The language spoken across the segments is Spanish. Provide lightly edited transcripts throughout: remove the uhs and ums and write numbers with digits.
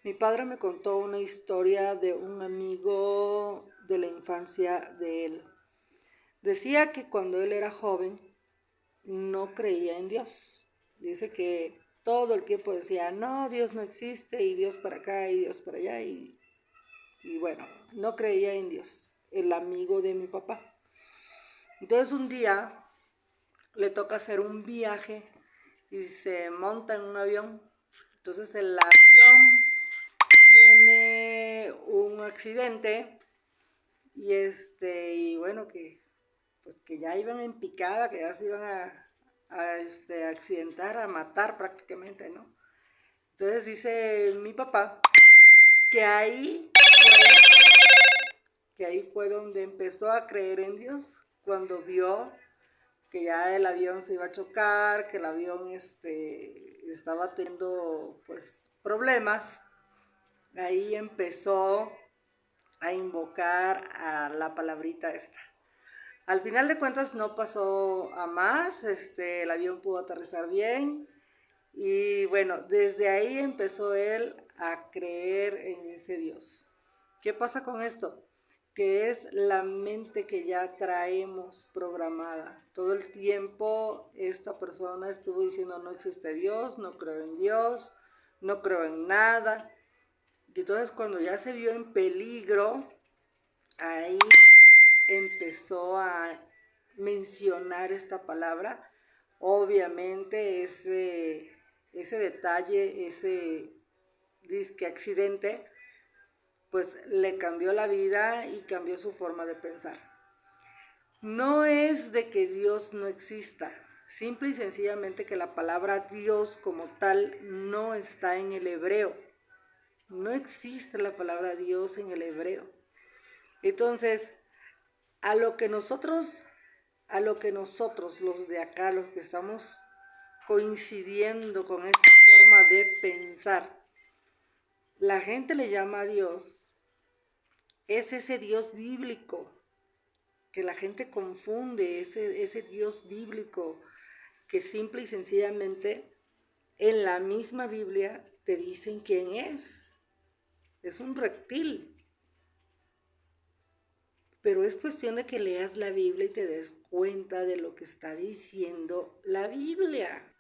Mi padre me contó una historia de un amigo de la infancia de él. Decía que cuando él era joven no creía en Dios. Dice que todo el tiempo decía, no, Dios no existe, y Dios para acá y Dios para allá, y bueno, no creía en Dios, el amigo de mi papá. Entonces un día le toca hacer un viaje y se monta en un avión. Entonces el avión tiene un accidente y bueno, pues que ya iban en picada, que ya se iban a accidentar, a matar prácticamente, ¿no? Entonces dice mi papá que ahí fue donde empezó a creer en Dios, cuando vio que ya el avión se iba a chocar, que el avión estaba teniendo pues problemas. Ahí empezó a invocar a la palabrita esta. Al final de cuentas no pasó a más, el avión pudo aterrizar bien y bueno, desde ahí empezó él a creer en ese Dios. ¿Qué pasa con esto? Que es la mente que ya traemos programada. Todo el tiempo esta persona estuvo diciendo no existe Dios, no creo en Dios, no creo en nada. Y entonces cuando ya se vio en peligro, ahí empezó a mencionar esta palabra. Obviamente ese detalle, ese disque accidente, pues le cambió la vida y cambió su forma de pensar. No es de que Dios no exista, simple y sencillamente que la palabra Dios como tal no está en el hebreo. No existe la palabra Dios en el hebreo. Entonces, a lo que nosotros los de acá, los que estamos coincidiendo con esta forma de pensar, la gente le llama a Dios, es ese Dios bíblico, que la gente confunde, ese Dios bíblico, que simple y sencillamente en la misma Biblia te dicen quién es un reptil. Pero es cuestión de que leas la Biblia y te des cuenta de lo que está diciendo la Biblia.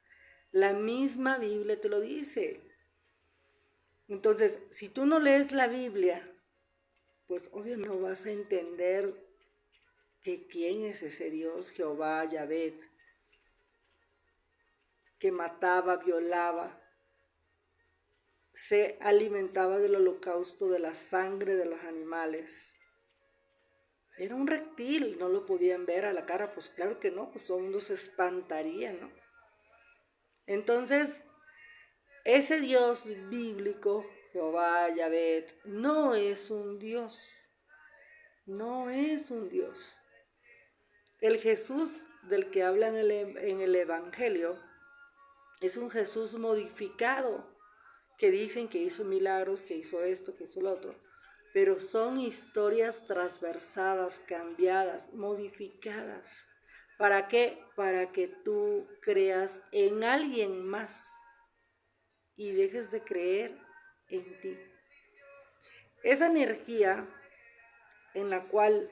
La misma Biblia te lo dice. Entonces, si tú no lees la Biblia, pues obviamente no vas a entender que quién es ese Dios, Jehová, Yahvé, que mataba, violaba, se alimentaba del holocausto, de la sangre de los animales. Era un reptil, no lo podían ver a la cara, pues claro que no, pues todo el mundo se espantaría, ¿no? Entonces, ese Dios bíblico, Jehová, Yahvé, no es un Dios, no es un Dios. El Jesús del que habla en el Evangelio es un Jesús modificado, que dicen que hizo milagros, que hizo esto, que hizo lo otro, pero son historias transversadas, cambiadas, modificadas. ¿Para qué? Para que tú creas en alguien más y dejes de creer en ti. Esa energía en la cual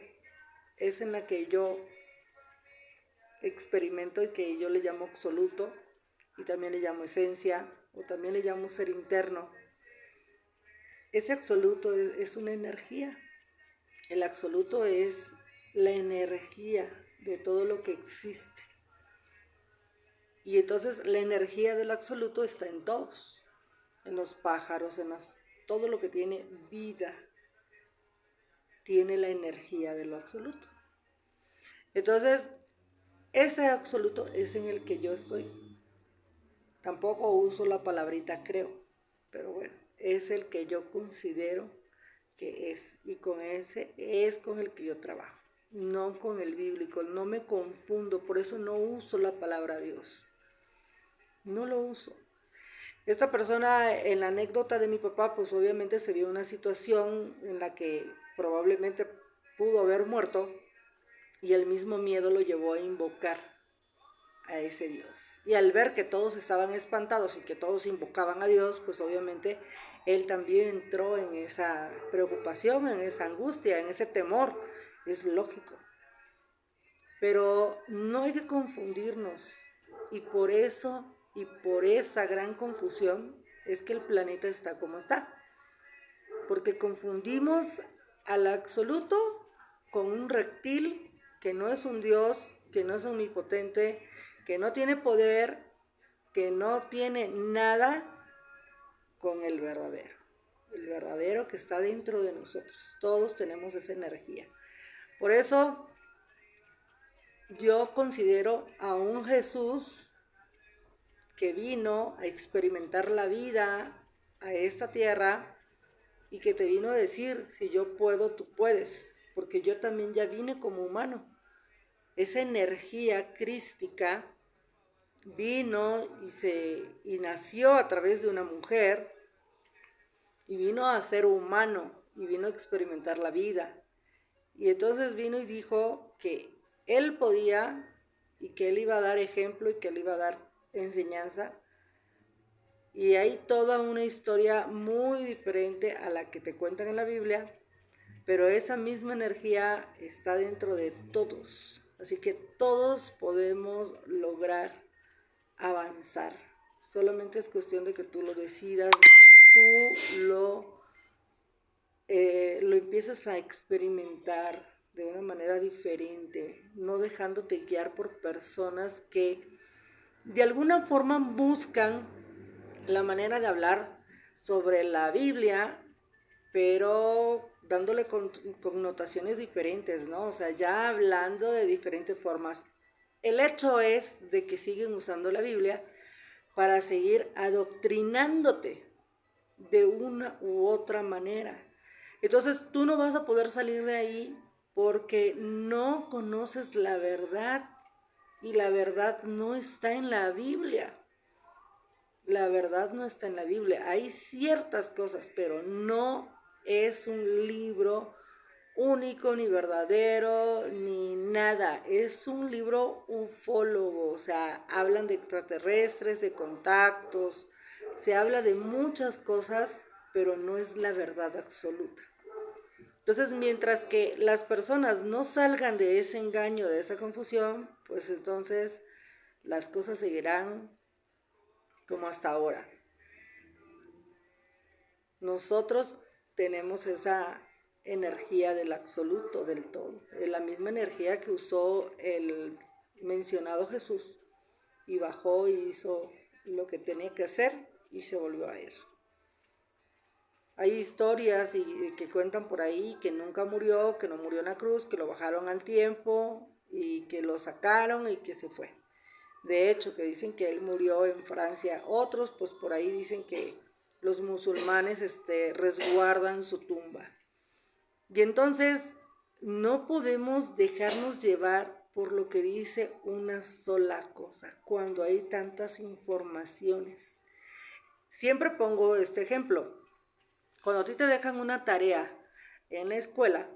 es en la que yo experimento y que yo le llamo absoluto, y también le llamo esencia, o también le llamo ser interno. Ese absoluto es una energía. El absoluto es la energía de todo lo que existe. Y entonces la energía del absoluto está en todos, en los pájaros, todo lo que tiene vida, tiene la energía de lo absoluto. Entonces, ese absoluto es en el que yo estoy. Tampoco uso la palabrita creo, pero bueno, es el que yo considero que es, y con ese es con el que yo trabajo, no con el bíblico, no me confundo, por eso no uso la palabra Dios, no lo uso. Esta persona, en la anécdota de mi papá, pues obviamente se vio una situación en la que probablemente pudo haber muerto, y el mismo miedo lo llevó a invocar a ese Dios. Y al ver que todos estaban espantados y que todos invocaban a Dios, pues obviamente él también entró en esa preocupación, en esa angustia, en ese temor. Es lógico. Pero no hay que confundirnos. Y por eso, y por esa gran confusión, es que el planeta está como está. Porque confundimos al absoluto con un reptil que no es un dios, que no es omnipotente, que no tiene poder, que no tiene nada, con el verdadero que está dentro de nosotros. Todos tenemos esa energía. Por eso yo considero a un Jesús que vino a experimentar la vida a esta tierra y que te vino a decir, si yo puedo, tú puedes, porque yo también ya vine como humano. Esa energía crística vino y nació a través de una mujer y vino a ser humano y vino a experimentar la vida. Y entonces vino y dijo que él podía y que él iba a dar ejemplo y que él iba a dar enseñanza. Y hay toda una historia muy diferente a la que te cuentan en la Biblia, pero esa misma energía está dentro de todos. Así que todos podemos lograr avanzar. Solamente es cuestión de que tú lo decidas, de que tú lo empieces a experimentar de una manera diferente, no dejándote guiar por personas que de alguna forma buscan la manera de hablar sobre la Biblia, pero dándole connotaciones diferentes, ¿no? O sea, ya hablando de diferentes formas. El hecho es de que siguen usando la Biblia para seguir adoctrinándote de una u otra manera. Entonces tú no vas a poder salir de ahí porque no conoces la verdad y la verdad no está en la Biblia. La verdad no está en la Biblia. Hay ciertas cosas, pero no es un libro único, ni verdadero, ni nada. Es un libro ufólogo, o sea, hablan de extraterrestres, de contactos, se habla de muchas cosas, pero no es la verdad absoluta. Entonces, mientras que las personas no salgan de ese engaño, de esa confusión, pues entonces las cosas seguirán como hasta ahora. Nosotros tenemos esa energía del absoluto, del todo, de la misma energía que usó el mencionado Jesús y bajó y hizo lo que tenía que hacer y se volvió a ir. Hay historias que cuentan por ahí que nunca murió, que no murió en la cruz, que lo bajaron al tiempo y que lo sacaron y que se fue. De hecho, que dicen que él murió en Francia. Otros, pues por ahí dicen que los musulmanes resguardan su tumba. Y entonces no podemos dejarnos llevar por lo que dice una sola cosa, cuando hay tantas informaciones. Siempre pongo este ejemplo. Cuando a ti te dejan una tarea en la escuela,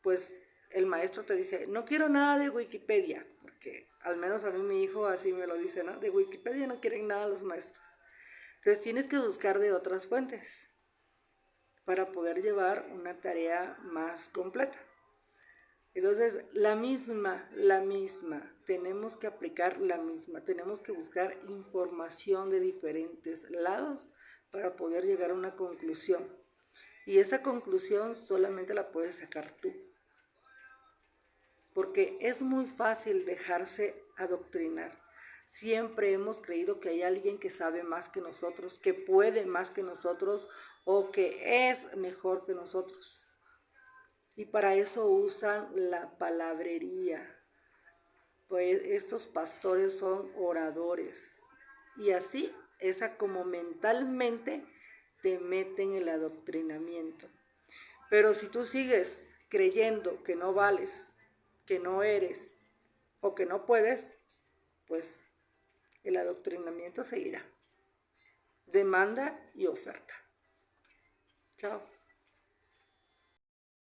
pues el maestro te dice, no quiero nada de Wikipedia, porque al menos a mí mi hijo así me lo dice, ¿no? De Wikipedia no quieren nada los maestros. Entonces tienes que buscar de otras fuentes para poder llevar una tarea más completa. Entonces, la misma, tenemos que aplicar la misma, tenemos que buscar información de diferentes lados para poder llegar a una conclusión. Y esa conclusión solamente la puedes sacar tú. Porque es muy fácil dejarse adoctrinar. Siempre hemos creído que hay alguien que sabe más que nosotros, que puede más que nosotros o que es mejor que nosotros. Y para eso usan la palabrería. Pues estos pastores son oradores. Y así es como mentalmente te meten el adoctrinamiento. Pero si tú sigues creyendo que no vales, que no eres o que no puedes, pues el adoctrinamiento seguirá. Demanda y oferta. Chao.